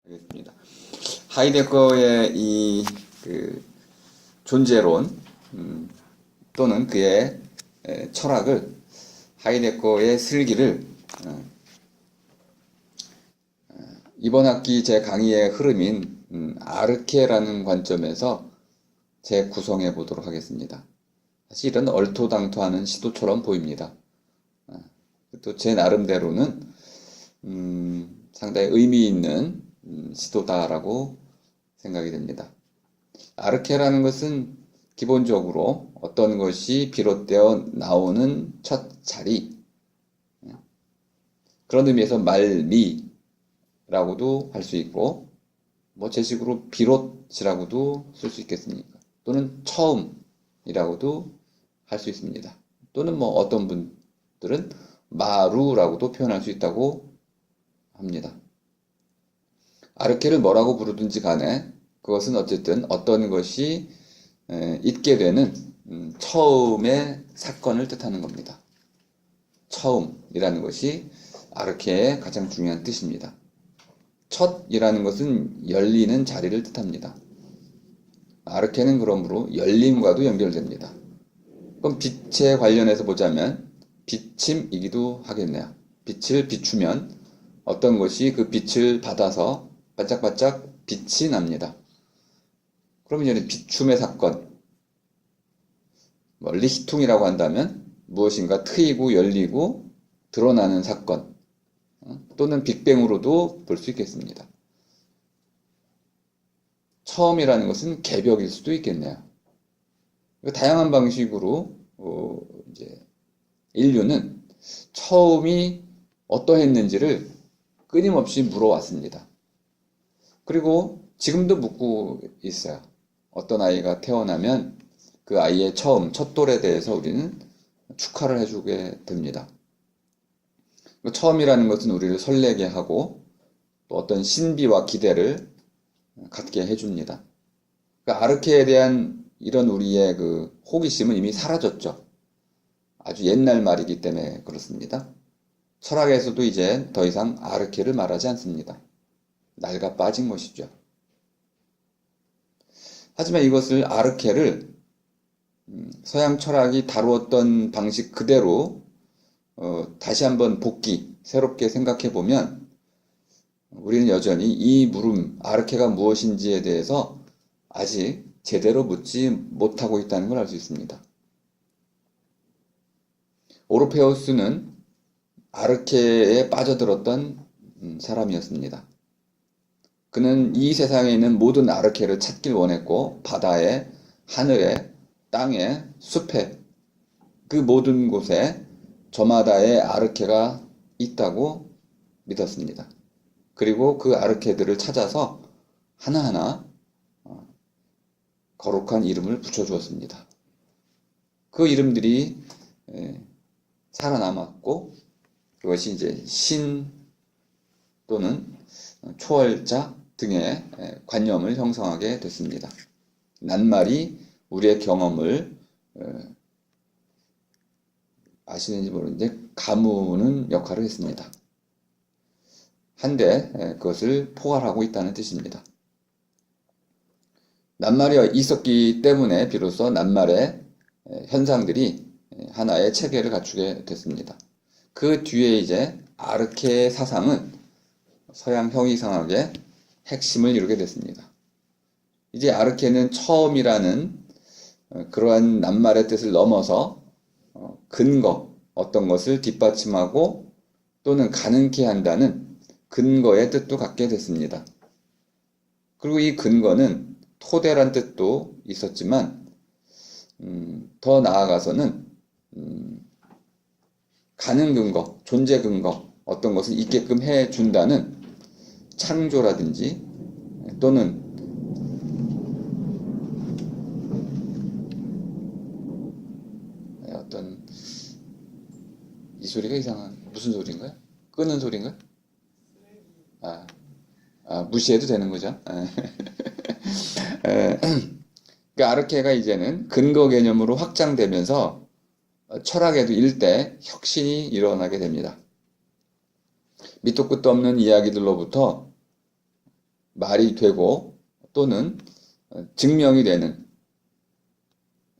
하겠습니다. 하이데거의 이 존재론 또는 그의 철학을 하이데거의 슬기를 이번 학기 제 강의의 흐름인 아르케라는 관점에서 재구성해 보도록 하겠습니다. 사실은 얼토당토하는 시도처럼 보입니다. 또 제 나름대로는 상당히 의미 있는 시도다라고 생각이 됩니다. 아르케라는 것은 기본적으로 어떤 것이 비롯되어 나오는 첫 자리, 그런 의미에서 말미라고도 할 수 있고, 뭐 제식으로 비롯이라고도 쓸 수 있겠습니까? 또는 처음이라고도 할 수 있습니다. 또는 뭐 어떤 분들은 마루라고도 표현할 수 있다고 합니다. 아르케를 뭐라고 부르든지 간에 그것은 어쨌든 어떤 것이 있게 되는 처음의 사건을 뜻하는 겁니다. 처음이라는 것이 아르케의 가장 중요한 뜻입니다. 첫이라는 것은 열리는 자리를 뜻합니다. 아르케는 그러므로 열림과도 연결됩니다. 그럼 빛에 관련해서 보자면 비침이기도 하겠네요. 빛을 비추면 어떤 것이 그 빛을 받아서 반짝반짝 빛이 납니다. 그러면 이제 비춤의 사건, 리히퉁이라고 한다면 무엇인가 트이고 열리고 드러나는 사건, 또는 빅뱅으로도 볼 수 있겠습니다. 처음이라는 것은 개벽일 수도 있겠네요. 다양한 방식으로 이제 인류는 처음이 어떠했는지를 끊임없이 물어왔습니다. 그리고 지금도 묻고 있어요. 어떤 아이가 태어나면 그 아이의 첫 돌에 대해서 우리는 축하를 해주게 됩니다. 처음이라는 것은 우리를 설레게 하고 또 어떤 신비와 기대를 갖게 해줍니다. 아르케에 대한 이런 우리의 그 호기심은 이미 사라졌죠. 아주 옛날 말이기 때문에 그렇습니다. 철학에서도 이제 더 이상 아르케를 말하지 않습니다. 낡아 빠진 것이죠. 하지만 이것을 아르케를 서양 철학이 다루었던 방식 그대로 다시 한번 새롭게 생각해 보면 우리는 여전히 이 물음, 아르케가 무엇인지에 대해서 아직 제대로 묻지 못하고 있다는 걸 알 수 있습니다. 오르페우스는 아르케에 빠져들었던 사람이었습니다. 그는 이 세상에 있는 모든 아르케를 찾길 원했고 바다에, 하늘에, 땅에, 숲에 그 모든 곳에 저마다의 아르케가 있다고 믿었습니다. 그리고 그 아르케들을 찾아서 하나하나 거룩한 이름을 붙여주었습니다. 그 이름들이 살아남았고 그것이 이제 신 또는 초월자 등의 관념을 형성하게 됐습니다. 낱말이 우리의 경험을 아시는지 모르는데 가무는 역할을 했습니다. 한데 그것을 포괄하고 있다는 뜻입니다. 낱말이 있었기 때문에 비로소 낱말의 현상들이 하나의 체계를 갖추게 됐습니다. 그 뒤에 이제 아르케의 사상은 서양 형이상학의 핵심을 이루게 됐습니다. 이제 아르케는 처음이라는 그러한 낱말의 뜻을 넘어서 근거, 어떤 것을 뒷받침하고 또는 가능케 한다는 근거의 뜻도 갖게 됐습니다. 그리고 이 근거는 토대란 뜻도 있었지만 더 나아가서는 가능 근거, 존재 근거, 어떤 것을 있게끔 해준다는 창조라든지 또는 어떤 이 소리가 이상한 무슨 소리인가요? 끄는 소리인가요? 무시해도 되는 거죠. 그러니까 아르케가 이제는 근거 개념으로 확장되면서 철학에도 일대 혁신이 일어나게 됩니다. 밑도 끝도 없는 이야기들로부터 말이 되고 또는 증명이 되는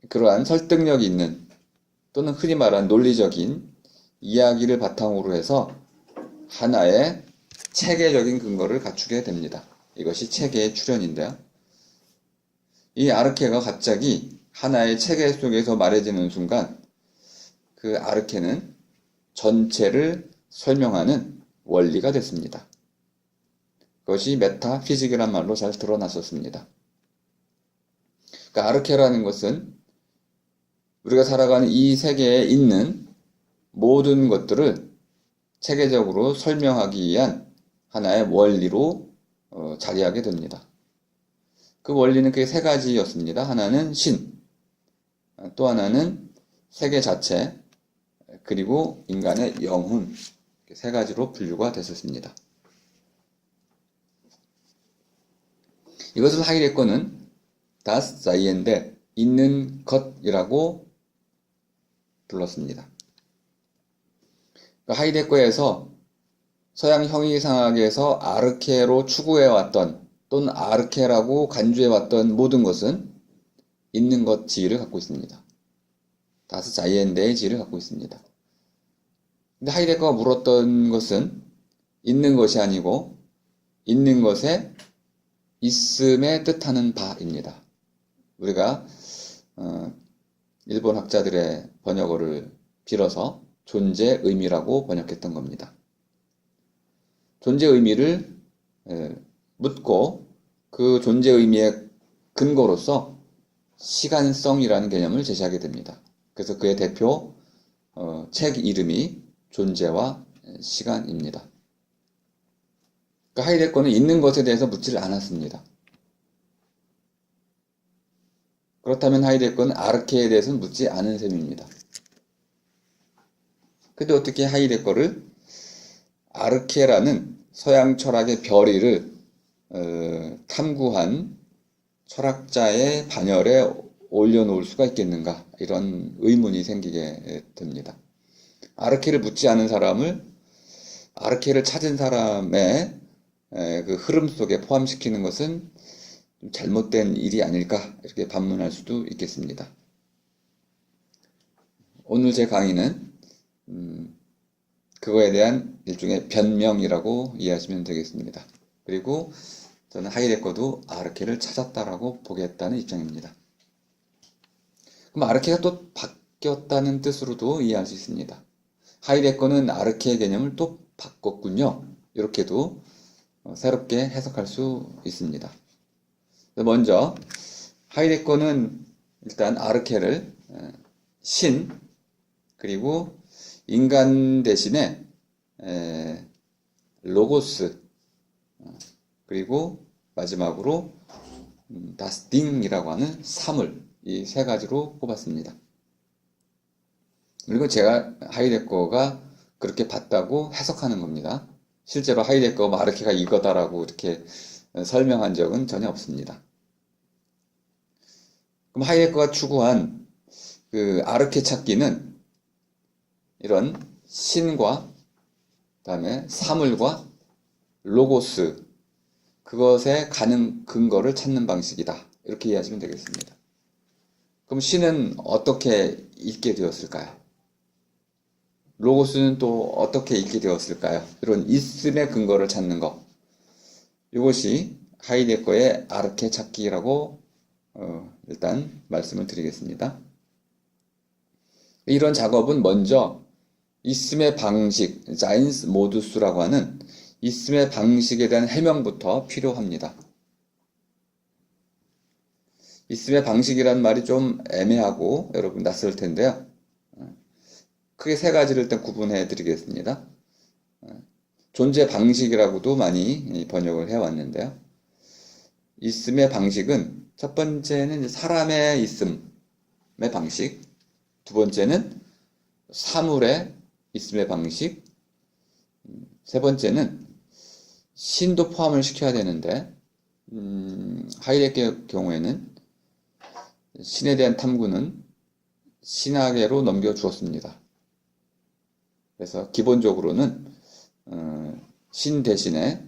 그러한 설득력이 있는 또는 흔히 말하는 논리적인 이야기를 바탕으로 해서 하나의 체계적인 근거를 갖추게 됩니다. 이것이 체계의 출현인데요. 이 아르케가 갑자기 하나의 체계 속에서 말해지는 순간 그 아르케는 전체를 설명하는 원리가 됐습니다. 그것이 메타피직이란 말로 잘 드러났었습니다. 그러니까 아르케라는 것은 우리가 살아가는 이 세계에 있는 모든 것들을 체계적으로 설명하기 위한 하나의 원리로 자리하게 됩니다. 그 원리는 크게 세 가지였습니다. 하나는 신, 또 하나는 세계 자체, 그리고 인간의 영혼, 세 가지로 분류가 됐었습니다. 이것을 하이데거는 das Seiende, 있는 것이라고 불렀습니다. 하이데거에서 서양 형이상학에서 아르케로 추구해왔던 또는 아르케라고 간주해왔던 모든 것은 있는 것 지위를 갖고 있습니다. 다스 자이엔데의 지위를 갖고 있습니다. 근데 하이데거가 물었던 것은 있는 것이 아니고 있는 것에 있음에 뜻하는 바입니다. 우리가 일본 학자들의 번역어를 빌어서 존재 의미라고 번역했던 겁니다. 존재 의미를 묻고 그 존재 의미의 근거로서 시간성이라는 개념을 제시하게 됩니다. 그래서 그의 대표 책 이름이 존재와 시간입니다. 그러니까 하이데거는 있는 것에 대해서 묻지를 않았습니다. 그렇다면 하이데거는 아르케에 대해서는 묻지 않은 셈입니다. 근데 어떻게 하이데거를 아르케라는 서양 철학의 별이를 탐구한 철학자의 반열에 올려놓을 수가 있겠는가, 이런 의문이 생기게 됩니다. 아르케를 묻지 않은 사람을 아르케를 찾은 사람의 그 흐름 속에 포함시키는 것은 좀 잘못된 일이 아닐까, 이렇게 반문할 수도 있겠습니다. 오늘 제 강의는 그거에 대한 일종의 변명이라고 이해하시면 되겠습니다. 그리고 저는 하이데거도 아르케를 찾았다라고 보겠다는 입장입니다. 그럼 아르케가 또 바뀌었다는 뜻으로도 이해할 수 있습니다. 하이데거는 아르케의 개념을 또 바꿨군요. 이렇게도 새롭게 해석할 수 있습니다. 먼저 하이데거는 일단 아르케를 신, 그리고 인간 대신에 로고스, 그리고 마지막으로 다스딩이라고 하는 사물, 이 세 가지로 꼽았습니다. 그리고 제가 하이데거가 그렇게 봤다고 해석하는 겁니다. 실제로 하이데거가 아르케가 이거다라고 이렇게 설명한 적은 전혀 없습니다. 그럼 하이데거가 추구한 그 아르케 찾기는 이런 신과 그다음에 사물과 로고스, 그것에 가는 근거를 찾는 방식이다, 이렇게 이해하시면 되겠습니다. 그럼 신은 어떻게 있게 되었을까요? 로고스는 또 어떻게 있게 되었을까요? 이런 있음의 근거를 찾는 것, 이것이 하이데거의 아르케 찾기라고 일단 말씀을 드리겠습니다. 이런 작업은 먼저 있음의 방식, 자인스 모두스라고 하는 있음의 방식에 대한 해명부터 필요합니다. 있음의 방식이란 말이 좀 애매하고 여러분 낯설 텐데요. 크게 세 가지를 일단 구분해 드리겠습니다. 존재 방식이라고도 많이 번역을 해왔는데요. 있음의 방식은 첫 번째는 사람의 있음의 방식, 두 번째는 사물의 있음의 방식, 세 번째는 신도 포함을 시켜야 되는데 하이데거의 경우에는 신에 대한 탐구는 신학계로 넘겨주었습니다. 그래서 기본적으로는 신 대신에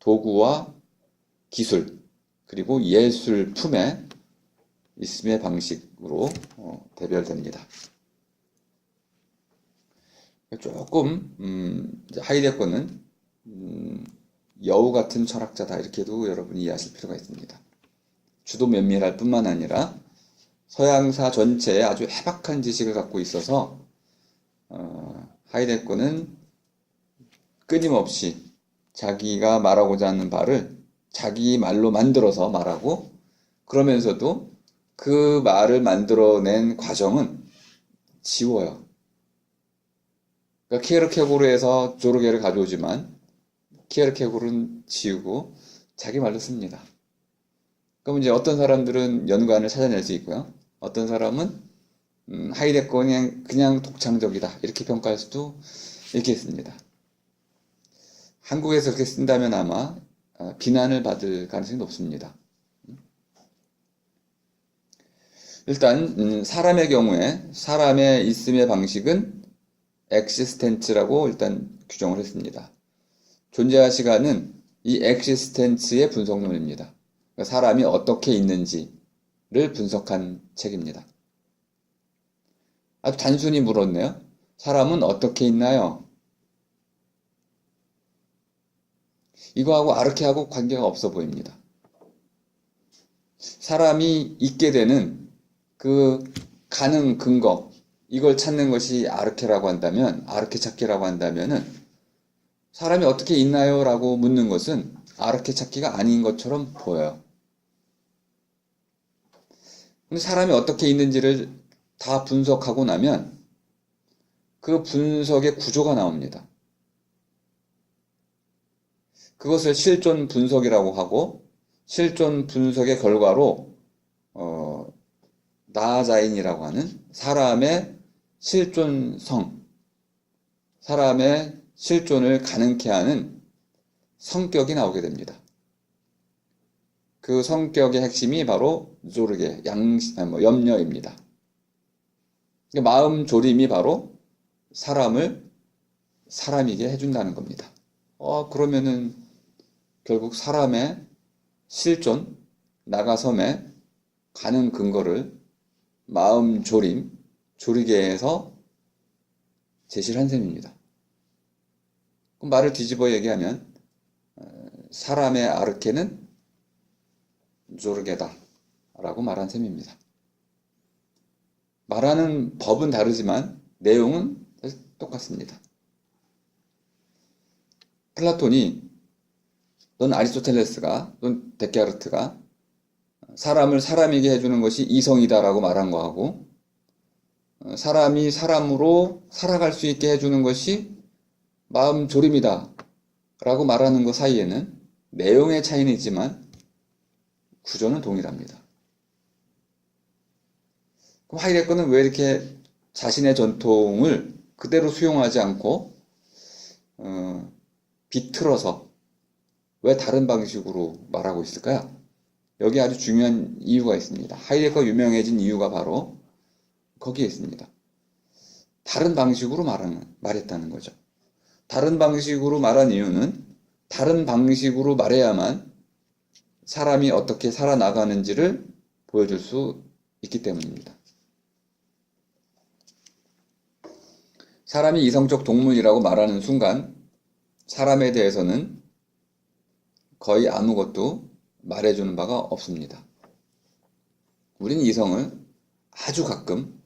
도구와 기술, 그리고 예술 품의 있음의 방식으로 대별됩니다. 조금 이제 하이데거는 여우 같은 철학자다 이렇게도 여러분이 이해하실 필요가 있습니다. 주도 면밀할 뿐만 아니라 서양사 전체에 아주 해박한 지식을 갖고 있어서 하이데거는 끊임없이 자기가 말하고자 하는 바를 자기 말로 만들어서 말하고, 그러면서도 그 말을 만들어낸 과정은 지워요. 그러니까 키에르케고르에서 조르게를 가져오지만 키에르케고르는 지우고 자기 말로 씁니다. 그럼 이제 어떤 사람들은 연관을 찾아낼 수 있고요. 어떤 사람은 하이데거는 그냥 독창적이다 이렇게 평가할 수도 있겠습니다. 한국에서 그렇게 쓴다면 아마 비난을 받을 가능성이 높습니다. 일단 사람의 경우에 사람의 있음의 방식은 엑시스텐츠라고 일단 규정을 했습니다. 존재와 시간은 이 엑시스텐츠의 분석론입니다. 그러니까 사람이 어떻게 있는지를 분석한 책입니다. 아주 단순히 물었네요. 사람은 어떻게 있나요? 이거하고 아르케하고 관계가 없어 보입니다. 사람이 있게 되는 그 가능 근거, 이걸 찾는 것이 아르케라고 한다면, 아르케 찾기라고 한다면은 사람이 어떻게 있나요? 라고 묻는 것은 아르케 찾기가 아닌 것처럼 보여요. 근데 사람이 어떻게 있는지를 다 분석하고 나면 그 분석의 구조가 나옵니다. 그것을 실존 분석이라고 하고, 실존 분석의 결과로 나자인이라고 하는 사람의 실존성, 사람의 실존을 가능케 하는 성격이 나오게 됩니다. 그 성격의 핵심이 바로 조르게, 염려입니다. 마음 조림이 바로 사람을 사람이게 해준다는 겁니다. 그러면은 결국 사람의 실존, 나가섬의 가능 근거를 마음 조림, 조리개에서 제시를 한 셈입니다. 그럼 말을 뒤집어 얘기하면 사람의 아르케는 조르게다 라고 말한 셈입니다. 말하는 법은 다르지만 내용은 똑같습니다. 플라톤이 또는 아리스토텔레스가 또는 데카르트가 사람을 사람이게 해주는 것이 이성이다라고 말한 거하고, 사람이 사람으로 살아갈 수 있게 해주는 것이 마음 조림이다 라고 말하는 것 사이에는 내용의 차이는 있지만 구조는 동일합니다. 그럼 하이데거는 왜 이렇게 자신의 전통을 그대로 수용하지 않고 비틀어서 왜 다른 방식으로 말하고 있을까요? 여기 아주 중요한 이유가 있습니다. 하이데거가 유명해진 이유가 바로 거기에 있습니다. 다른 방식으로 말했다는 거죠. 다른 방식으로 말한 이유는 다른 방식으로 말해야만 사람이 어떻게 살아나가는지를 보여줄 수 있기 때문입니다. 사람이 이성적 동물이라고 말하는 순간 사람에 대해서는 거의 아무것도 말해주는 바가 없습니다. 우리는 이성을 아주 가끔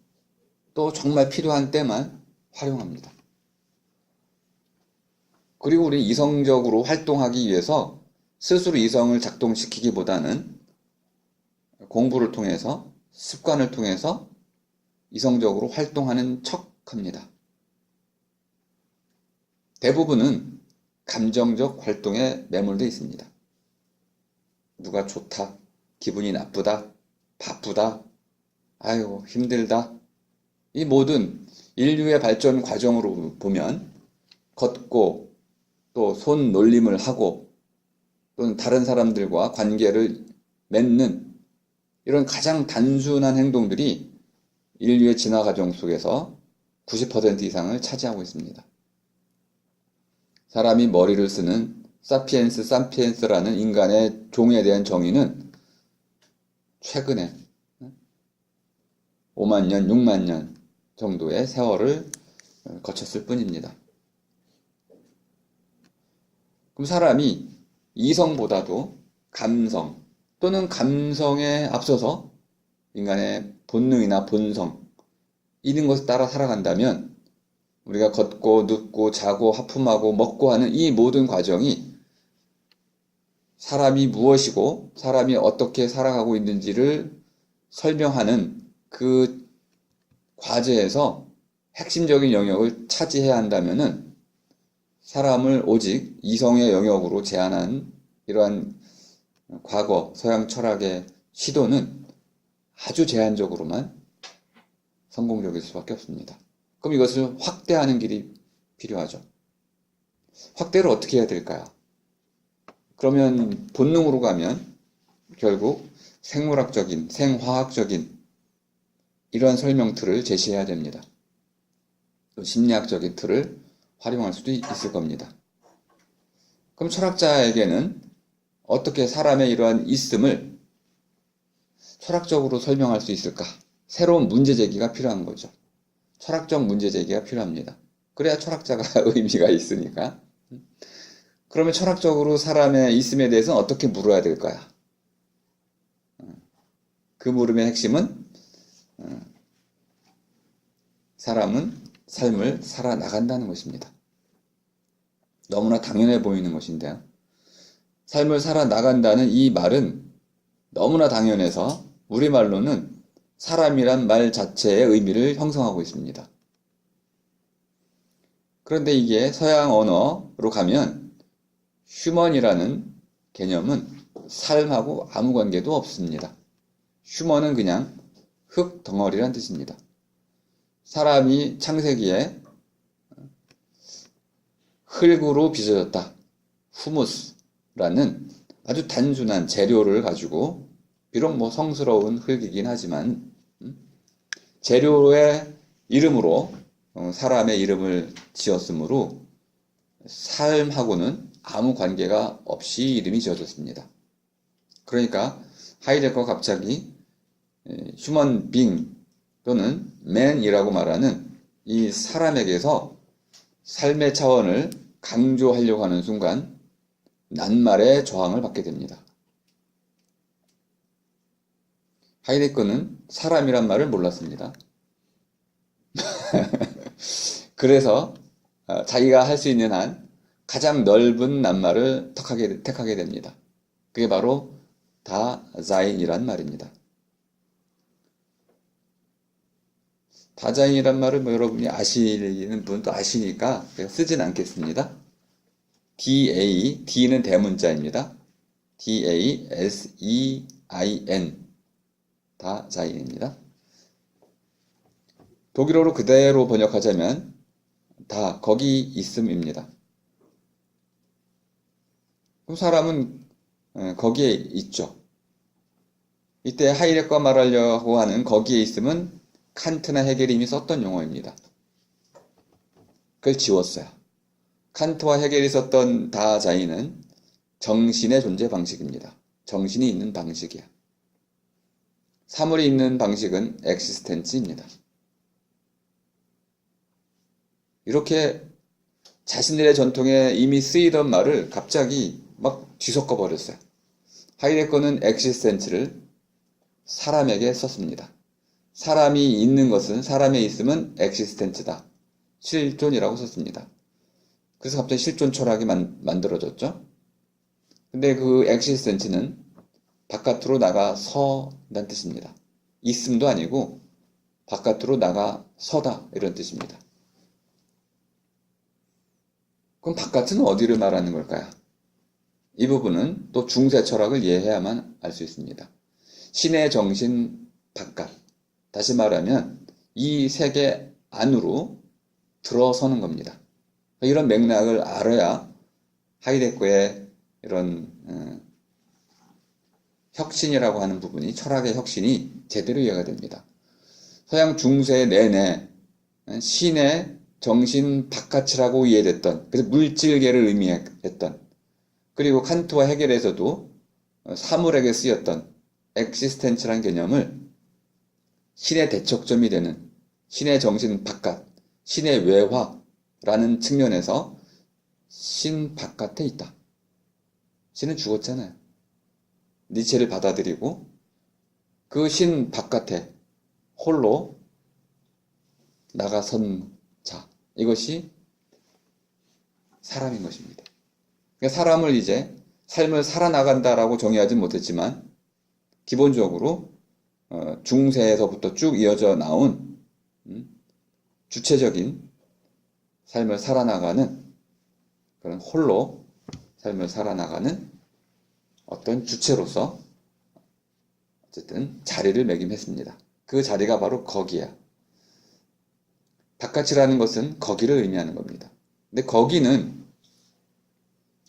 또 정말 필요한 때만 활용합니다. 그리고 우리는 이성적으로 활동하기 위해서 스스로 이성을 작동시키기보다는 공부를 통해서, 습관을 통해서 이성적으로 활동하는 척합니다. 대부분은 감정적 활동에 매몰되어 있습니다. 누가 좋다, 기분이 나쁘다, 바쁘다, 아유 힘들다. 이 모든 인류의 발전 과정으로 보면 걷고 또 손놀림을 하고 또는 다른 사람들과 관계를 맺는 이런 가장 단순한 행동들이 인류의 진화 과정 속에서 90% 이상을 차지하고 있습니다. 사람이 머리를 쓰는 사피엔스라는 인간의 종에 대한 정의는 최근에 5만 년, 6만 년 정도의 세월을 거쳤을 뿐입니다. 그럼 사람이 이성보다도 감성 또는 감성에 앞서서 인간의 본능이나 본성 이런 것에 따라 살아간다면 우리가 걷고 눕고 자고 하품하고 먹고 하는 이 모든 과정이 사람이 무엇이고 사람이 어떻게 살아가고 있는지를 설명하는 그 과제에서 핵심적인 영역을 차지해야 한다면은 사람을 오직 이성의 영역으로 제한한 이러한 과거 서양 철학의 시도는 아주 제한적으로만 성공적일 수밖에 없습니다. 그럼 이것을 확대하는 길이 필요하죠. 확대를 어떻게 해야 될까요? 그러면 본능으로 가면 결국 생물학적인, 생화학적인 이러한 설명 틀을 제시해야 됩니다. 또 심리학적인 틀을 활용할 수도 있을 겁니다. 그럼 철학자에게는 어떻게 사람의 이러한 있음을 철학적으로 설명할 수 있을까? 새로운 문제 제기가 필요한 거죠. 철학적 문제 제기가 필요합니다. 그래야 철학자가 의미가 있으니까. 그러면 철학적으로 사람의 있음에 대해서는 어떻게 물어야 될까요? 그 물음의 핵심은 사람은 삶을 살아나간다는 것입니다. 너무나 당연해 보이는 것인데요. 삶을 살아나간다는 이 말은 너무나 당연해서 우리말로는 사람이란 말 자체의 의미를 형성하고 있습니다. 그런데 이게 서양 언어로 가면 휴먼이라는 개념은 삶하고 아무 관계도 없습니다. 휴먼은 그냥 흙 덩어리란 뜻입니다. 사람이 창세기에 흙으로 빚어졌다. 후무스라는 아주 단순한 재료를 가지고 비록 성스러운 흙이긴 하지만 재료의 이름으로 사람의 이름을 지었으므로 삶하고는 아무 관계가 없이 이름이 지어졌습니다. 그러니까 하이데거가 갑자기 휴먼 빙 또는 맨이라고 말하는 이 사람에게서 삶의 차원을 강조하려고 하는 순간 낱말의 저항을 받게 됩니다. 하이데거는 사람이란 말을 몰랐습니다. 그래서 자기가 할 수 있는 한 가장 넓은 낱말을 택하게 됩니다. 그게 바로 다자인이란 말입니다. 다자인이란 말을 여러분이 아시는 분도 아시니까 제가 쓰진 않겠습니다. D는 대문자입니다. DASEIN 다자인입니다. 독일어로 그대로 번역하자면 다 거기 있음입니다. 그럼 사람은 거기에 있죠. 이때 하이데거가 말하려고 하는 거기에 있음은 칸트나 헤겔이 이미 썼던 용어입니다. 그걸 지웠어요. 칸트와 헤겔이 썼던 다자인은 정신의 존재 방식입니다. 정신이 있는 방식이야. 사물이 있는 방식은 엑시스텐츠입니다. 이렇게 자신들의 전통에 이미 쓰이던 말을 갑자기 막 뒤섞어 버렸어요. 하이데거는 엑시스텐츠를 사람에게 썼습니다. 사람이 있는 것은, 사람의 있음은 엑시스텐츠다. 실존이라고 썼습니다. 그래서 갑자기 실존 철학이 만들어졌죠. 근데 그 엑시스텐츠는 바깥으로 나가서란 뜻입니다. 있음도 아니고 바깥으로 나가서다 이런 뜻입니다. 그럼 바깥은 어디를 말하는 걸까요? 이 부분은 또 중세 철학을 이해해야만 알 수 있습니다. 신의 정신 바깥, 다시 말하면 이 세계 안으로 들어서는 겁니다. 이런 맥락을 알아야 하이데거의 이런 혁신이라고 하는 부분이, 철학의 혁신이 제대로 이해가 됩니다. 서양 중세 내내 신의 정신 바깥이라고 이해됐던, 그래서 물질계를 의미했던 그리고 칸트와 헤겔에서도 사물에게 쓰였던 엑시스텐츠란 개념을 신의 대척점이 되는 신의 정신 바깥, 신의 외화라는 측면에서 신 바깥에 있다. 신은 죽었잖아요. 니체를 받아들이고 그 신 바깥에 홀로 나가선 자, 이것이 사람인 것입니다. 그러니까 사람을 이제 삶을 살아나간다라고 정의하진 못했지만 기본적으로 중세에서부터 쭉 이어져 나온 주체적인 삶을 살아나가는 그런 홀로 삶을 살아나가는 어떤 주체로서 어쨌든 자리를 매김했습니다. 그 자리가 바로 거기야. 바깥이라는 것은 거기를 의미하는 겁니다. 근데 거기는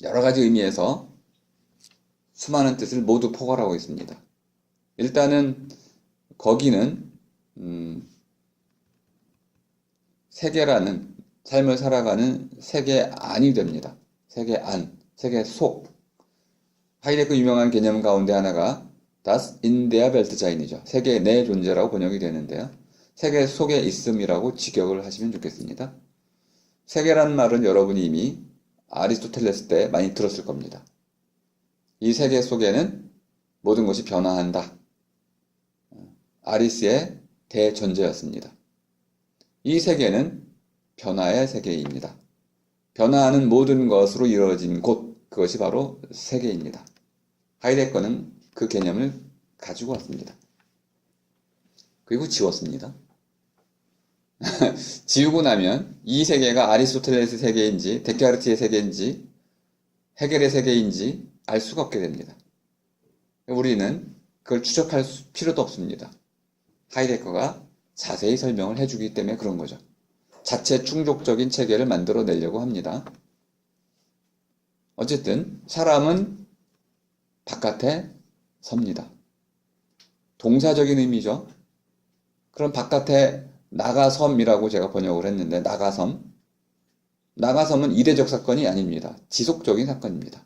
여러 가지 의미에서 수많은 뜻을 모두 포괄하고 있습니다. 일단은 거기는 세계라는 삶을 살아가는 세계 안이 됩니다. 세계 안, 세계 속. 하이데크 유명한 개념 가운데 하나가 Das in der Weltse인이죠. 세계 내 존재라고 번역이 되는데요. 세계 속에 있음이라고 직역을 하시면 좋겠습니다. 세계란 말은 여러분이 이미 아리스토텔레스 때 많이 들었을 겁니다. 이 세계 속에는 모든 것이 변화한다. 아리스의 대전제였습니다. 이 세계는 변화의 세계입니다. 변화하는 모든 것으로 이루어진 곳, 그것이 바로 세계입니다. 하이데거는 그 개념을 가지고 왔습니다. 그리고 지웠습니다. 지우고 나면 이 세계가 아리스토텔레스 세계인지 데카르트의 세계인지 헤겔의 세계인지 알 수가 없게 됩니다. 우리는 그걸 추적할 필요도 없습니다. 하이데거가 자세히 설명을 해주기 때문에 그런 거죠. 자체 충족적인 체계를 만들어내려고 합니다. 어쨌든 사람은 바깥에 섭니다. 동사적인 의미죠. 그럼 바깥에 나가섬이라고 제가 번역을 했는데 나가섬. 나가섬은 이례적 사건이 아닙니다. 지속적인 사건입니다.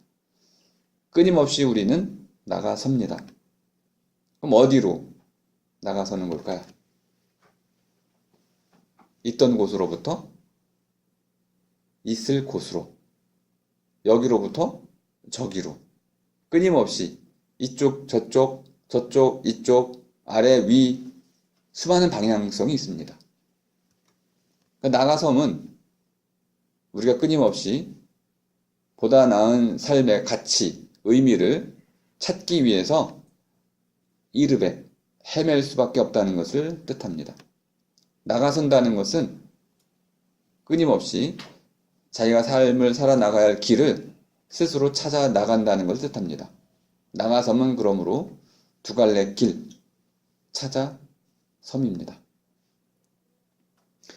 끊임없이 우리는 나가섭니다. 그럼 어디로 나가서는 걸까요? 있던 곳으로부터 있을 곳으로, 여기로부터 저기로, 끊임없이 이쪽, 저쪽, 저쪽, 이쪽, 아래, 위, 수많은 방향성이 있습니다. 그러니까 나가섬은 우리가 끊임없이 보다 나은 삶의 가치, 의미를 찾기 위해서 이르베, 헤맬 수밖에 없다는 것을 뜻합니다. 나가선다는 것은 끊임없이 자기가 삶을 살아나가야 할 길을 스스로 찾아 나간다는 것을 뜻합니다. 나가섬은 그러므로 두 갈래 길, 찾아 섬입니다.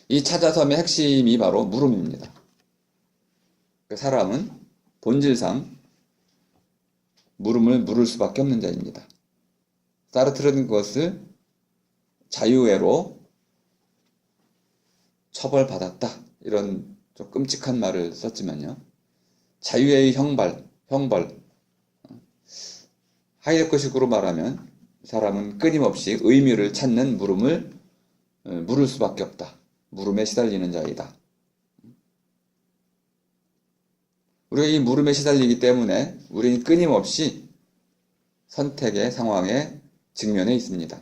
이 찾아섬의 핵심이 바로 물음입니다. 사람은 본질상 물음을 물을 수밖에 없는 자입니다. 사르트르는 그것을 자유애로 처벌받았다. 이런 좀 끔찍한 말을 썼지만요. 자유애의 형벌. 하이데거식으로 말하면 사람은 끊임없이 의미를 찾는 물음을 물을 수밖에 없다. 물음에 시달리는 자이다. 우리가 이 물음에 시달리기 때문에 우리는 끊임없이 선택의 상황에 직면해 있습니다.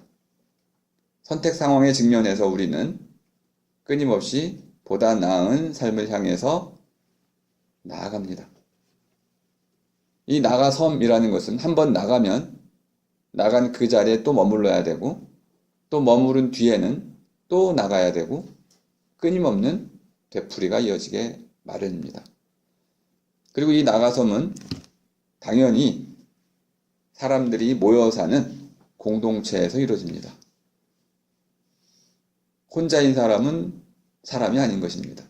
선택 상황에 직면해서 우리는 끊임없이 보다 나은 삶을 향해서 나아갑니다. 이 나가섬이라는 것은 한번 나가면 나간 그 자리에 또 머물러야 되고 또 머무른 뒤에는 또 나가야 되고 끊임없는 되풀이가 이어지게 마련입니다. 그리고 이 나가섬은 당연히 사람들이 모여 사는 공동체에서 이루어집니다. 혼자인 사람은 사람이 아닌 것입니다.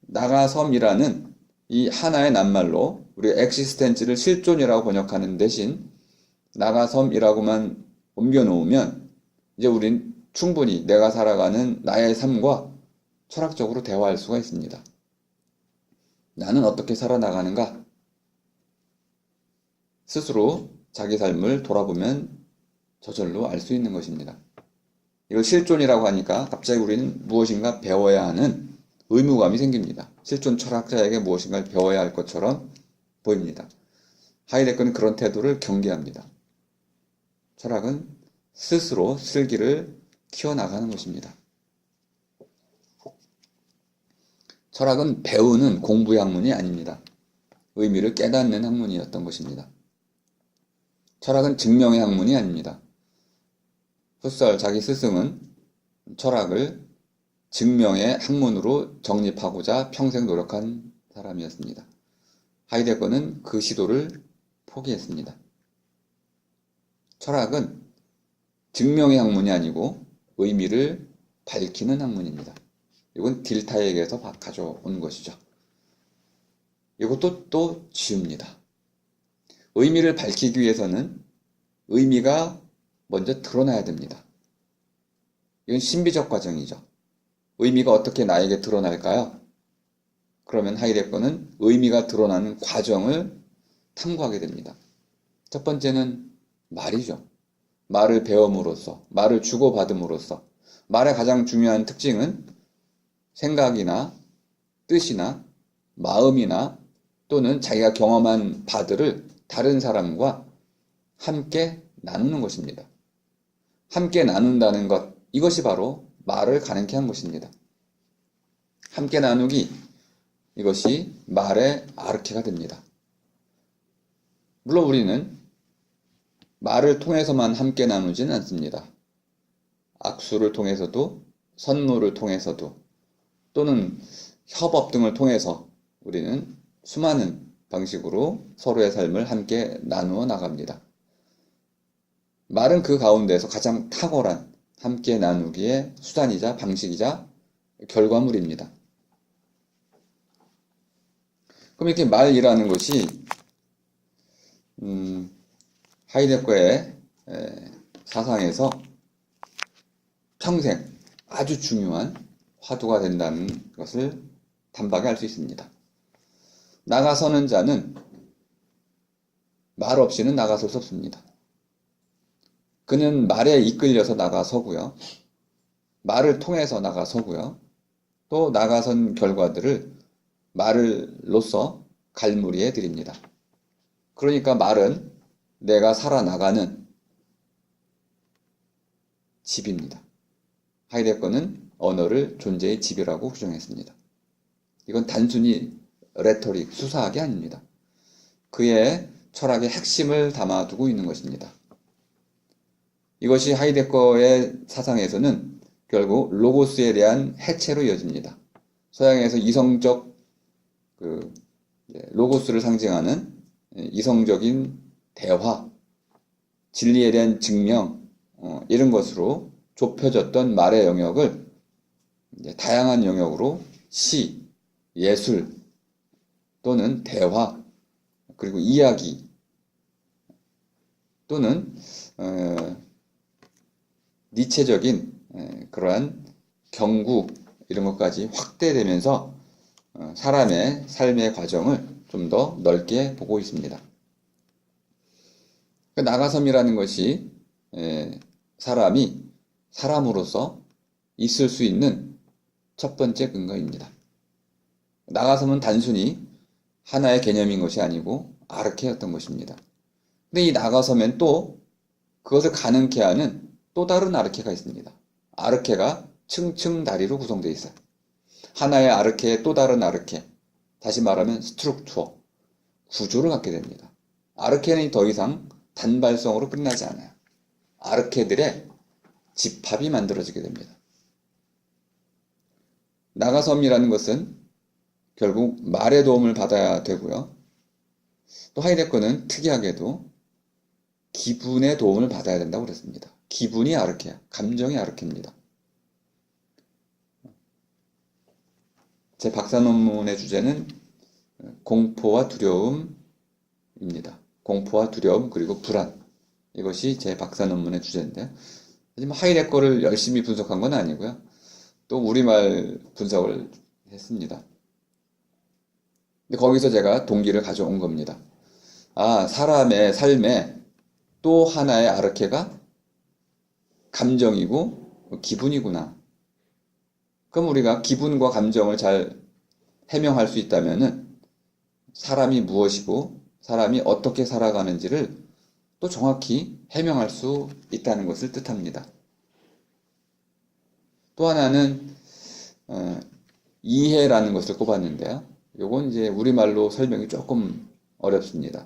나가섬이라는 이 하나의 낱말로 우리 엑시스텐츠를 실존이라고 번역하는 대신 나가섬이라고만 옮겨놓으면 이제 우린 충분히 내가 살아가는 나의 삶과 철학적으로 대화할 수가 있습니다. 나는 어떻게 살아나가는가? 스스로 자기 삶을 돌아보면 저절로 알 수 있는 것입니다. 이걸 실존이라고 하니까 갑자기 우리는 무엇인가 배워야 하는 의무감이 생깁니다. 실존 철학자에게 무엇인가를 배워야 할 것처럼 보입니다. 하이데거는 그런 태도를 경계합니다. 철학은 스스로 슬기를 키워나가는 것입니다. 철학은 배우는 공부의 학문이 아닙니다. 의미를 깨닫는 학문이었던 것입니다. 철학은 증명의 학문이 아닙니다. 푸셀 자기 스승은 철학을 증명의 학문으로 정립하고자 평생 노력한 사람이었습니다. 하이데거는 그 시도를 포기했습니다. 철학은 증명의 학문이 아니고 의미를 밝히는 학문입니다. 이건 딜타에게서 가져온 것이죠. 이것도 또 지웁니다. 의미를 밝히기 위해서는 의미가 먼저 드러나야 됩니다. 이건 신비적 과정이죠. 의미가 어떻게 나에게 드러날까요? 그러면 하이데거는 의미가 드러나는 과정을 탐구하게 됩니다. 첫 번째는 말이죠. 말을 배움으로써, 말을 주고받음으로써, 말의 가장 중요한 특징은 생각이나 뜻이나 마음이나 또는 자기가 경험한 바들을 다른 사람과 함께 나누는 것입니다. 함께 나눈다는 것, 이것이 바로 말을 가능케 한 것입니다. 함께 나누기, 이것이 말의 아르케가 됩니다. 물론 우리는 말을 통해서만 함께 나누지는 않습니다. 악수를 통해서도, 선물을 통해서도, 또는 협업 등을 통해서 우리는 수많은 방식으로 서로의 삶을 함께 나누어 나갑니다. 말은 그 가운데서 가장 탁월한 함께 나누기의 수단이자 방식이자 결과물입니다. 그럼 이렇게 말이라는 것이 하이데거의 사상에서 평생 아주 중요한 화두가 된다는 것을 단박에 알 수 있습니다. 나가서는 자는 말 없이는 나가설 수 없습니다. 그는 말에 이끌려서 나가서고요. 말을 통해서 나가서고요. 또 나가선 결과들을 말로써 갈무리해 드립니다. 그러니까 말은 내가 살아나가는 집입니다. 하이데거는 언어를 존재의 집이라고 규정했습니다. 이건 단순히 레토릭, 수사학이 아닙니다. 그의 철학의 핵심을 담아두고 있는 것입니다. 이것이 하이데거의 사상에서는 결국 로고스에 대한 해체로 이어집니다. 서양에서 이성적 로고스를 상징하는 이성적인 대화, 진리에 대한 증명, 이런 것으로 좁혀졌던 말의 영역을 다양한 영역으로 시, 예술, 또는 대화, 그리고 이야기, 또는 니체적인 그러한 경구, 이런 것까지 확대되면서 사람의 삶의 과정을 좀 더 넓게 보고 있습니다. 나가섬이라는 것이 사람이 사람으로서 있을 수 있는 첫 번째 근거입니다. 나가섬은 단순히 하나의 개념인 것이 아니고 아르케였던 것입니다. 근데 이 나가섬엔 또 그것을 가능케 하는 또 다른 아르케가 있습니다. 아르케가 층층 다리로 구성되어 있어요. 하나의 아르케의 또 다른 아르케, 다시 말하면 스트럭처, 구조를 갖게 됩니다. 아르케는 더 이상 단발성으로 끝나지 않아요. 아르케들의 집합이 만들어지게 됩니다. 나가섬이라는 것은 결국 말의 도움을 받아야 되고요. 또 하이데거는 특이하게도 기분의 도움을 받아야 된다고 그랬습니다. 기분이 아르케야. 감정이 아르케입니다. 제 박사 논문의 주제는 공포와 두려움입니다. 공포와 두려움 그리고 불안. 이것이 제 박사 논문의 주제인데, 하지만 하이데거를 열심히 분석한 건 아니고요. 또 우리말 분석을 했습니다. 근데 거기서 제가 동기를 가져온 겁니다. 사람의 삶에 또 하나의 아르케가 감정이고 기분이구나. 그럼 우리가 기분과 감정을 잘 해명할 수 있다면은 사람이 무엇이고 사람이 어떻게 살아가는지를 또 정확히 해명할 수 있다는 것을 뜻합니다. 또 하나는 이해라는 것을 꼽았는데요. 요건 이제 우리말로 설명이 조금 어렵습니다.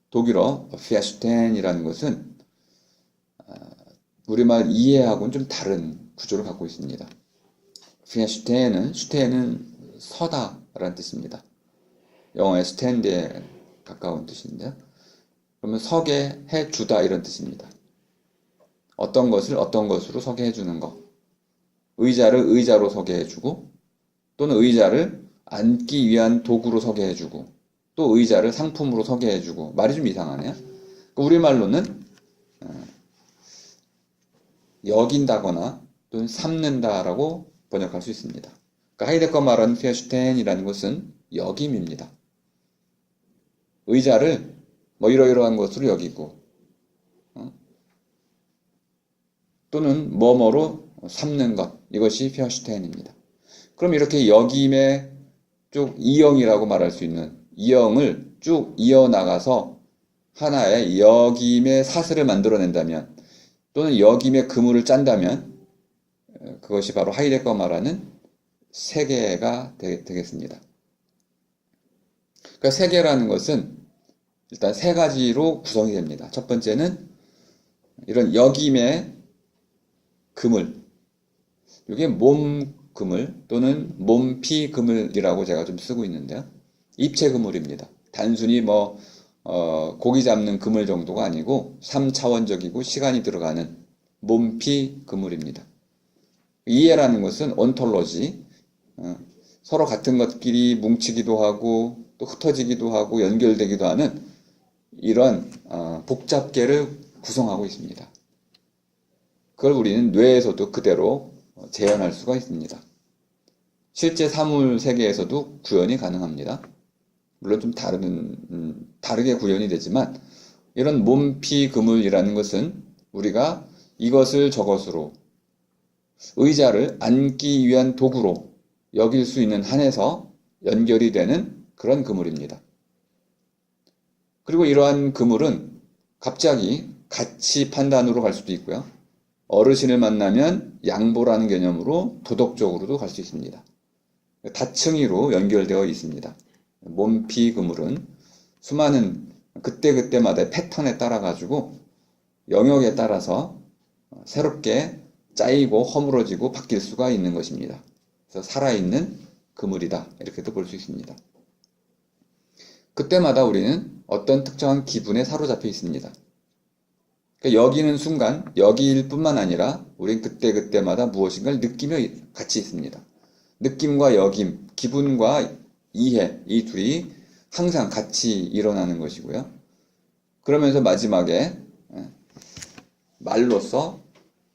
독일어 verstehen이라는 것은 우리말 이해하고는 좀 다른 구조를 갖고 있습니다. 슈테hen은 서다라는 뜻입니다. 영어의 스탠드에 가까운 뜻인데요. 그러면 서게 해주다 이런 뜻입니다. 어떤 것을 어떤 것으로 서게 해주는 것. 의자를 의자로 서게 해주고 또는 의자를 앉기 위한 도구로 서게 해주고 또 의자를 상품으로 서게 해주고 말이 좀 이상하네요. 우리말로는 여긴다거나 또는 삼는다라고 번역할 수 있습니다. 그러니까 하이데거 말하는 verstehen이라는 것은 여김입니다. 의자를 뭐 이러이러한 것으로 여기고 또는 뭐뭐로 삼는 것, 이것이 verstehen입니다. 그럼 이렇게 여김의 쭉 이형이라고 말할 수 있는 이형을 쭉 이어나가서 하나의 여김의 사슬을 만들어낸다면 또는 여김의 그물을 짠다면 그것이 바로 하이데거 말하는 세계가 되겠습니다. 그러니까 세계라는 것은 일단 세 가지로 구성이 됩니다. 첫 번째는 이런 여김의 그물, 이게 몸 그물 또는 몸피 그물이라고 제가 좀 쓰고 있는데요. 입체 그물입니다. 단순히 고기 잡는 그물 정도가 아니고 3차원적이고 시간이 들어가는 몸피 그물입니다. 이해라는 것은 온톨로지, 서로 같은 것끼리 뭉치기도 하고 또 흩어지기도 하고 연결되기도 하는 이런 복잡계를 구성하고 있습니다. 그걸 우리는 뇌에서도 그대로 재현할 수가 있습니다. 실제 사물 세계에서도 구현이 가능합니다. 물론 좀 다르게 구현이 되지만 이런 몸피 그물이라는 것은 우리가 이것을 저것으로 의자를 앉기 위한 도구로 여길 수 있는 한에서 연결이 되는 그런 그물입니다. 그리고 이러한 그물은 갑자기 가치 판단으로 갈 수도 있고요. 어르신을 만나면 양보라는 개념으로 도덕적으로도 갈 수 있습니다. 다층이로 연결되어 있습니다. 몸피 그물은 수많은 그때그때마다의 패턴에 따라 가지고 영역에 따라서 새롭게 짜이고 허물어지고 바뀔 수가 있는 것입니다. 그래서 살아있는 그물이다 이렇게도 볼 수 있습니다. 그때마다 우리는 어떤 특정한 기분에 사로잡혀 있습니다. 그러니까 여기는 순간 여기일 뿐만 아니라 우리는 그때그때마다 무엇인가를 느끼며 같이 있습니다. 느낌과 여김, 기분과 이해, 이 둘이 항상 같이 일어나는 것이고요. 그러면서 마지막에 말로써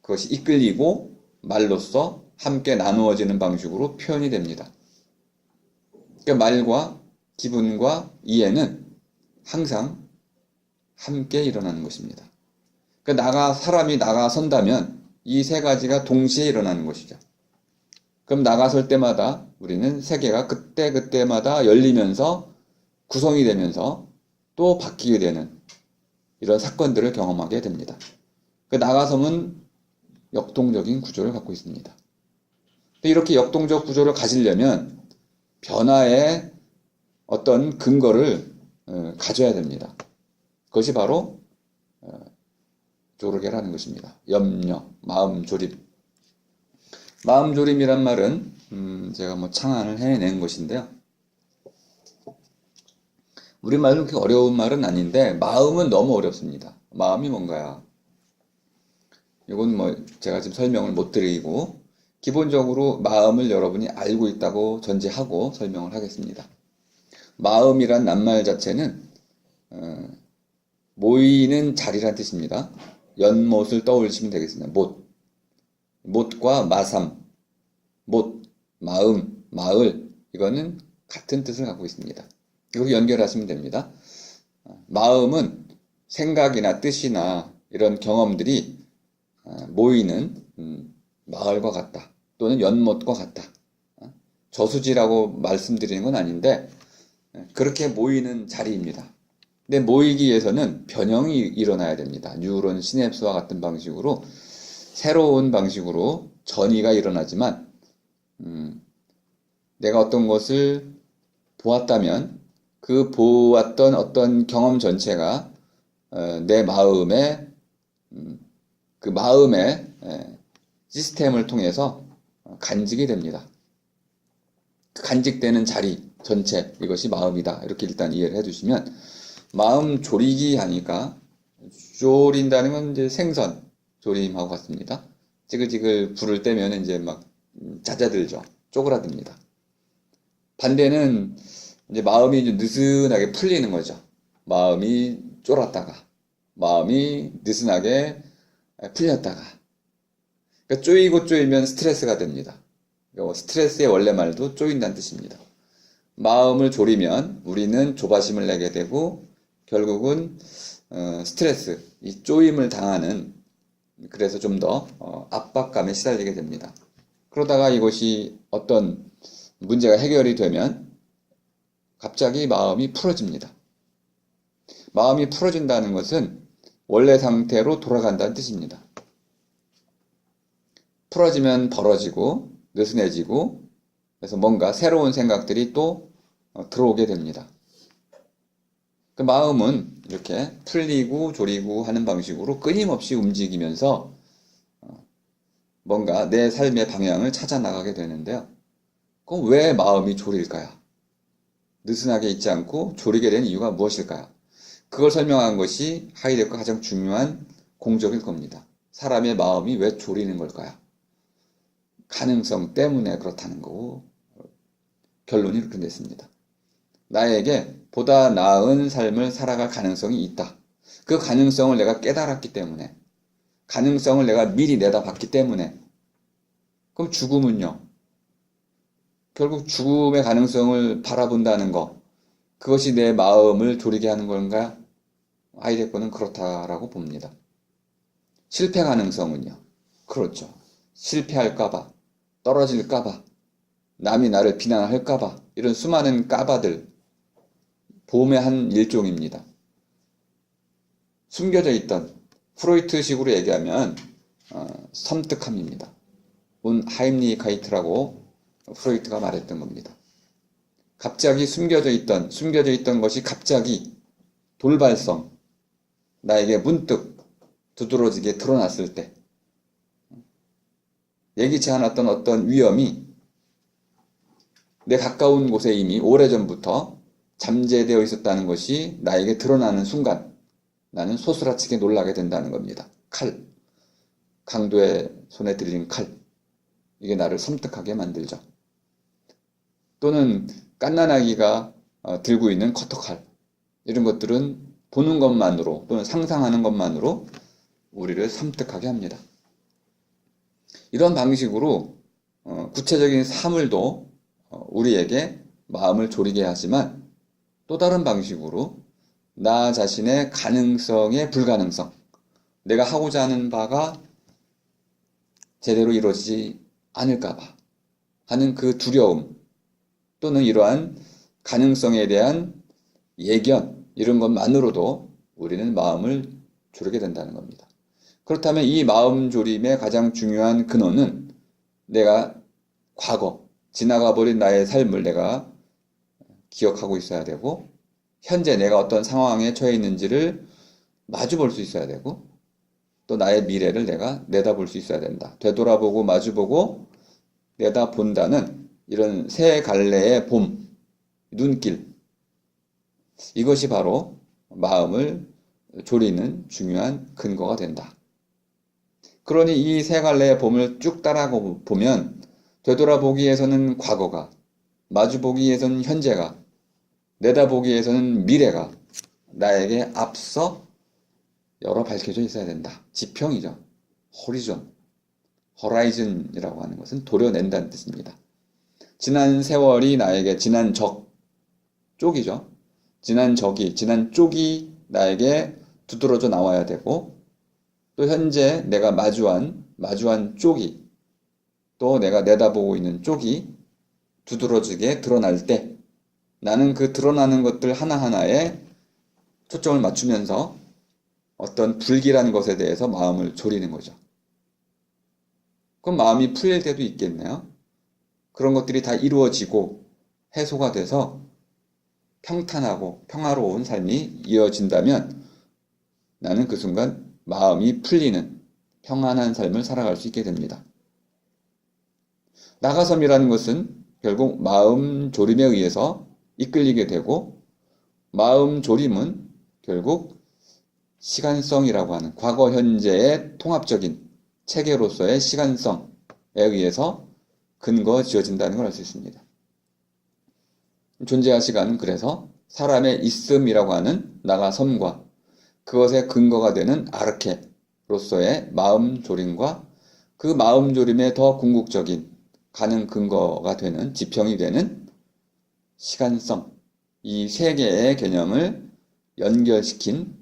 그것이 이끌리고 말로써 함께 나누어지는 방식으로 표현이 됩니다. 그러니까 말과 기분과 이해는 항상 함께 일어나는 것입니다. 그러니까 사람이 나가선다면 이 세 가지가 동시에 일어나는 것이죠. 그럼 나가설 때마다 우리는 세계가 그때그때마다 열리면서 구성이 되면서 또 바뀌게 되는 이런 사건들을 경험하게 됩니다. 그 나가섬은 역동적인 구조를 갖고 있습니다. 이렇게 역동적 구조를 가지려면 변화의 어떤 근거를 가져야 됩니다. 그것이 바로 조르게라는 것입니다. 염려, 마음 조립. 마음 조립이란 말은 제가 창안을 해낸 것인데요. 우리말은 그렇게 어려운 말은 아닌데 마음은 너무 어렵습니다. 마음이 뭔가요? 이건 제가 지금 설명을 못 드리고 기본적으로 마음을 여러분이 알고 있다고 전제하고 설명을 하겠습니다. 마음이란 낱말 자체는 모이는 자리란 뜻입니다. 연못을 떠올리시면 되겠습니다. 못과 마삼, 못, 마음, 마을, 이거는 같은 뜻을 갖고 있습니다. 이걸 연결하시면 됩니다. 마음은 생각이나 뜻이나 이런 경험들이 모이는 마을과 같다. 또는 연못과 같다. 저수지라고 말씀드리는 건 아닌데 그렇게 모이는 자리입니다. 근데 모이기 위해서는 변형이 일어나야 됩니다. 뉴런 시냅스와 같은 방식으로 새로운 방식으로 전이가 일어나지만 내가 어떤 것을 보았다면 그 보았던 어떤 경험 전체가 내 마음에 그 마음의 시스템을 통해서 간직이 됩니다. 간직되는 자리 전체 이것이 마음이다. 이렇게 일단 이해를 해두시면 마음 조리기 하니까 조린다는 건 이제 생선 조림하고 같습니다. 지글지글 불을 떼면 이제 막 잦아들죠. 쪼그라듭니다. 반대는 이제 마음이 좀 느슨하게 풀리는 거죠. 마음이 쫄았다가 마음이 느슨하게 풀렸다가 그러니까 쪼이고 쪼이면 스트레스가 됩니다. 스트레스의 원래 말도 쪼인다는 뜻입니다. 마음을 졸이면 우리는 조바심을 내게 되고 결국은 스트레스, 이 쪼임을 당하는 그래서 좀 더 압박감에 시달리게 됩니다. 그러다가 이것이 어떤 문제가 해결이 되면 갑자기 마음이 풀어집니다. 마음이 풀어진다는 것은 원래 상태로 돌아간다는 뜻입니다. 풀어지면 벌어지고 느슨해지고 그래서 뭔가 새로운 생각들이 또 들어오게 됩니다. 그 마음은 이렇게 풀리고 조리고 하는 방식으로 끊임없이 움직이면서 뭔가 내 삶의 방향을 찾아 나가게 되는데요. 그럼 왜 마음이 졸일까요? 느슨하게 있지 않고 졸이게 된 이유가 무엇일까요? 그걸 설명한 것이 하이데거가 가장 중요한 공적일 겁니다. 사람의 마음이 왜 졸이는 걸까요? 가능성 때문에 그렇다는 거고 결론이 이렇게 됐습니다. 나에게 보다 나은 삶을 살아갈 가능성이 있다. 그 가능성을 내가 깨달았기 때문에 가능성을 내가 미리 내다봤기 때문에 그럼 죽음은요? 결국 죽음의 가능성을 바라본다는 것 그것이 내 마음을 졸이게 하는 건가? 하이데거는 그렇다라고 봅니다. 실패 가능성은요? 그렇죠. 실패할까봐, 떨어질까봐, 남이 나를 비난할까봐 이런 수많은 까봐들 보험의 한 일종입니다. 숨겨져 있던 프로이트식으로 얘기하면 섬뜩함입니다. 운하임리히카이트라고 프로이트가 말했던 겁니다. 갑자기 숨겨져 있던 것이 갑자기 돌발성, 나에게 문득 두드러지게 드러났을 때 예기치 않았던 어떤 위험이 내 가까운 곳에 이미 오래전부터 잠재되어 있었다는 것이 나에게 드러나는 순간 나는 소스라치게 놀라게 된다는 겁니다. 칼, 강도의 손에 들린 칼, 이게 나를 섬뜩하게 만들죠. 또는 갓난아기가 들고 있는 커터칼, 이런 것들은 보는 것만으로 또는 상상하는 것만으로 우리를 섬뜩하게 합니다. 이런 방식으로 구체적인 사물도 우리에게 마음을 졸이게 하지만 또 다른 방식으로 나 자신의 가능성의 불가능성, 내가 하고자 하는 바가 제대로 이루어지지 않을까봐 하는 그 두려움 또는 이러한 가능성에 대한 예견 이런 것만으로도 우리는 마음을 졸이게 된다는 겁니다. 그렇다면 이 마음 졸임의 가장 중요한 근원은 내가 과거, 지나가 버린 나의 삶을 내가 기억하고 있어야 되고 현재 내가 어떤 상황에 처해 있는지를 마주 볼 수 있어야 되고 또 나의 미래를 내가 내다볼 수 있어야 된다. 되돌아보고 마주보고 내다본다는 이런 세 갈래의 봄, 눈길 이것이 바로 마음을 졸이는 중요한 근거가 된다. 그러니 이 세 갈래의 봄을 쭉 따라보면 되돌아보기에서는 과거가, 마주보기에서는 현재가, 내다보기에서는 미래가 나에게 앞서 열어 밝혀져 있어야 된다. 지평이죠. 호리존, 호라이즌이라고 하는 것은 도려낸다는 뜻입니다. 지난 세월이 나에게 지난 적, 쪽이죠. 지난 적이, 지난 쪽이 나에게 두드러져 나와야 되고, 또 현재 내가 마주한 쪽이, 또 내가 내다보고 있는 쪽이 두드러지게 드러날 때, 나는 그 드러나는 것들 하나하나에 초점을 맞추면서 어떤 불길한 것에 대해서 마음을 졸이는 거죠. 그럼 마음이 풀릴 때도 있겠네요. 그런 것들이 다 이루어지고 해소가 돼서 평탄하고 평화로운 삶이 이어진다면 나는 그 순간 마음이 풀리는 평안한 삶을 살아갈 수 있게 됩니다. 나가섬이라는 것은 결국 마음 졸임에 의해서 이끌리게 되고, 마음 졸임은 결국 시간성이라고 하는 과거 현재의 통합적인 체계로서의 시간성에 의해서 근거 지어진다는 걸 알 수 있습니다. 존재와 시간은 그래서 사람의 있음이라고 하는 나가섬과 그것의 근거가 되는 아르케로서의 마음 졸임과 그 마음 졸임의 더 궁극적인 가능 근거가 되는 지평이 되는 시간성, 이 세 개의 개념을 연결시킨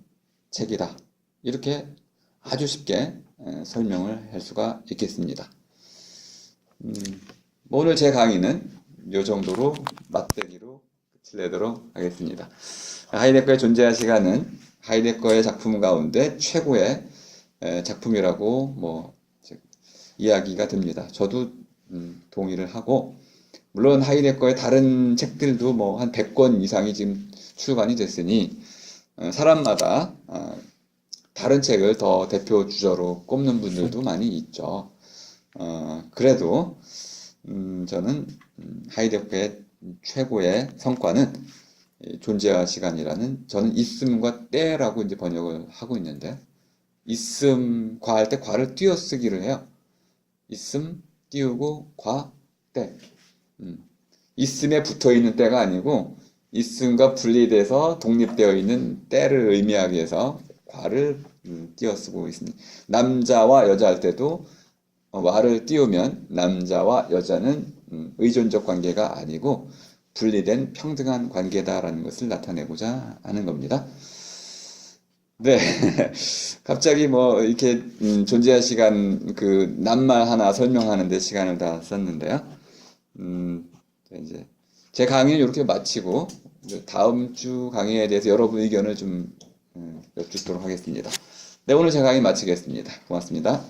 책이다. 이렇게 아주 쉽게 설명을 할 수가 있겠습니다. 오늘 제 강의는 이 정도로 맛배기로 끝을 내도록 하겠습니다. 하이데거의 존재와 시간은 하이데거의 작품 가운데 최고의 작품이라고 이야기가 됩니다. 저도 동의를 하고, 물론 하이데거의 다른 책들도 한 100권 이상이 지금 출간이 됐으니 사람마다 다른 책을 더 대표 주저로 꼽는 분들도 많이 있죠. 그래도 저는 하이데거의 최고의 성과는 존재와 시간이라는, 저는 있음과 때라고 이제 번역을 하고 있는데, 있음, 과할 때 과를 띄어쓰기를 해요. 있음, 띄우고, 과, 때. 있음에 붙어 있는 때가 아니고, 있음과 분리돼서 독립되어 있는 때를 의미하기 위해서 과를 띄어쓰고 있습니다. 남자와 여자 할 때도 와를 띄우면 남자와 여자는 의존적 관계가 아니고 분리된 평등한 관계다라는 것을 나타내고자 하는 겁니다. 네. 갑자기 이렇게 존재와 시간 그 낱말 하나 설명하는데 시간을 다 썼는데요. 이제 제 강의는 이렇게 마치고 다음 주 강의에 대해서 여러분 의견을 좀 여쭙도록 하겠습니다. 네, 오늘 제 강의 마치겠습니다. 고맙습니다.